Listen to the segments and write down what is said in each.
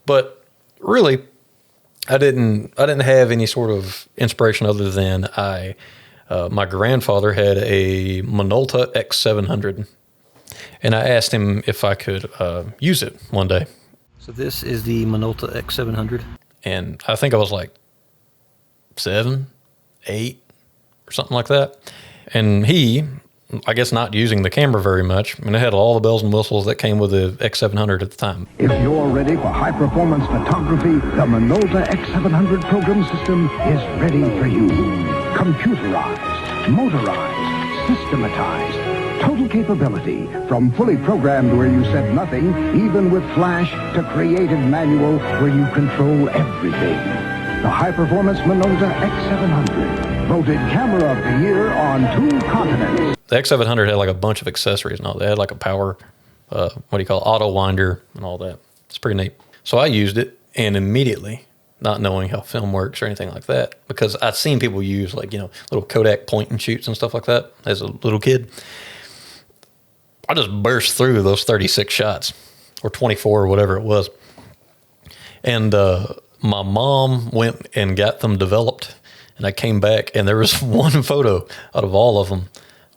But really, I didn't have any sort of inspiration other than my grandfather had a Minolta X700, and I asked him if I could use it one day. So this is the Minolta X700, and I think I was like 7, 8, or something like that. And he, I guess, not using the camera very much. I mean, it had all the bells and whistles that came with the X700 at the time. If you're ready for high-performance photography, the Minolta X700 program system is ready for you. Computerized, motorized, systematized, total capability, from fully programmed where you said nothing, even with flash, to creative manual where you control everything. The high-performance Minolta X700, voted camera of the year on 2 continents. The X700 had like a bunch of accessories and all. They had like a power, auto winder and all that. It's pretty neat. So I used it, and immediately, not knowing how film works or anything like that, because I'd seen people use little Kodak point and shoots and stuff like that as a little kid. I just burst through those 36 shots or 24 or whatever it was. And my mom went and got them developed, and I came back, and there was one photo out of all of them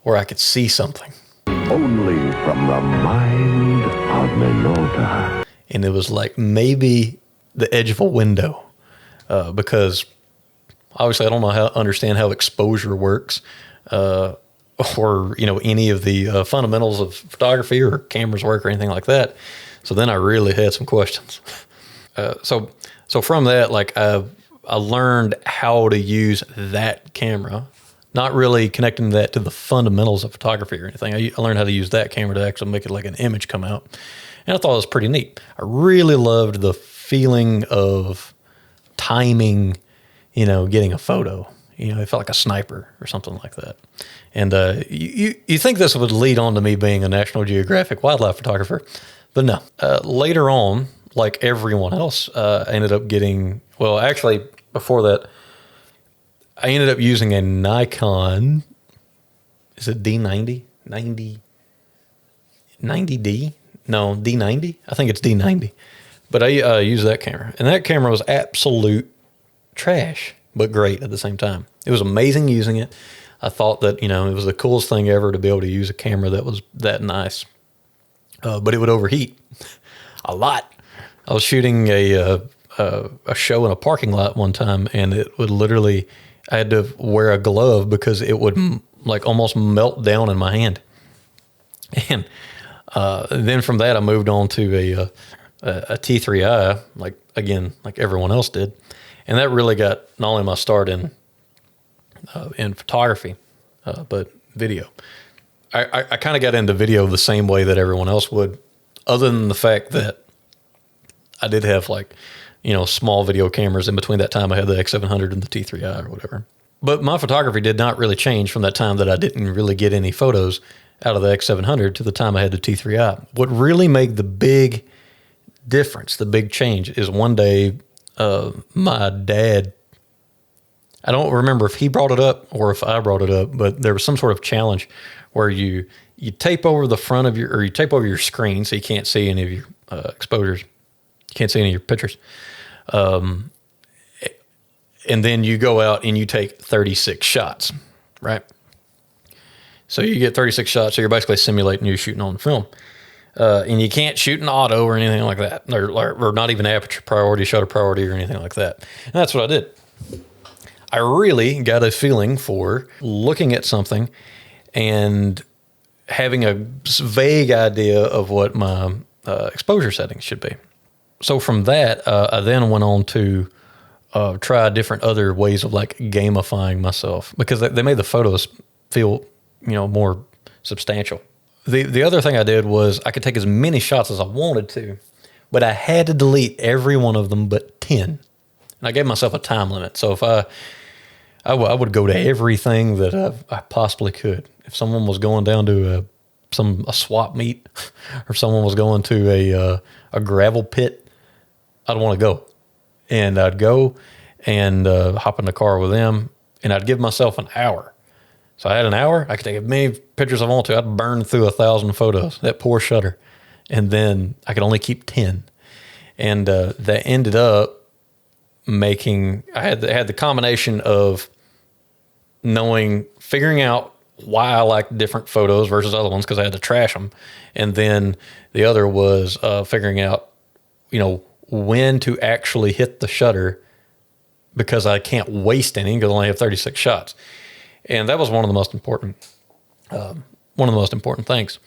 where I could see something. Only from the mind of Minolta. And it was like maybe the edge of a window, because obviously I don't understand how exposure works, or any of the fundamentals of photography or cameras work or anything like that. So then I really had some questions. So from that, I learned how to use that camera, not really connecting that to the fundamentals of photography or anything. I learned how to use that camera to actually make it like an image come out. And I thought it was pretty neat. I really loved the feeling of timing, getting a photo. It felt like a sniper or something like that. And you think this would lead on to me being a National Geographic wildlife photographer, but no. Later on, like everyone else, I ended up getting, actually before that, I ended up using a Nikon, is it D90? 90D? No, D90? I think it's D90. But I used that camera. And that camera was absolute trash, but great at the same time. It was amazing using it. I thought that, it was the coolest thing ever to be able to use a camera that was that nice. But it would overheat a lot. I was shooting a show in a parking lot one time, and it would literally, I had to wear a glove because it would almost melt down in my hand. And then from that, I moved on to a T3i, like everyone else did. And that really got not only my start in photography, but video. I kind of got into video the same way that everyone else would, other than the fact that I did have small video cameras in between that time. I had the X700 and the T3i or whatever. But my photography did not really change from that time that I didn't really get any photos out of the X700 to the time I had the T3i. What really made the big difference, the big change, is one day my dad, I don't remember if he brought it up or if I brought it up, but there was some sort of challenge where you tape over the front of you tape over your screen so you can't see any of your exposures. You can't see any of your pictures. And then you go out and you take 36 shots, right? So you get 36 shots, so you're basically simulating you shooting on film. And you can't shoot in auto or anything like that, or not even aperture priority, shutter priority, or anything like that. And that's what I did. I really got a feeling for looking at something and having a vague idea of what my exposure settings should be. So from that, I then went on to try different other ways of gamifying myself, because they made the photos feel, more substantial. The other thing I did was I could take as many shots as I wanted to, but I had to delete every one of them but 10. And I gave myself a time limit. So if I would go to everything that I possibly could. If someone was going down to a swap meet, or someone was going to a gravel pit, I'd want to go. And I'd go and hop in the car with them, and I'd give myself an hour. So I had an hour. I could take as many pictures as I want to. I'd burn through 1,000 photos, that poor shutter. And then I could only keep 10. And that ended up making, I had the combination of figuring out why I liked different photos versus other ones, because I had to trash them. And then the other was figuring out, when to actually hit the shutter, because I can't waste any because I only have 36 shots. And that was one of the most important things.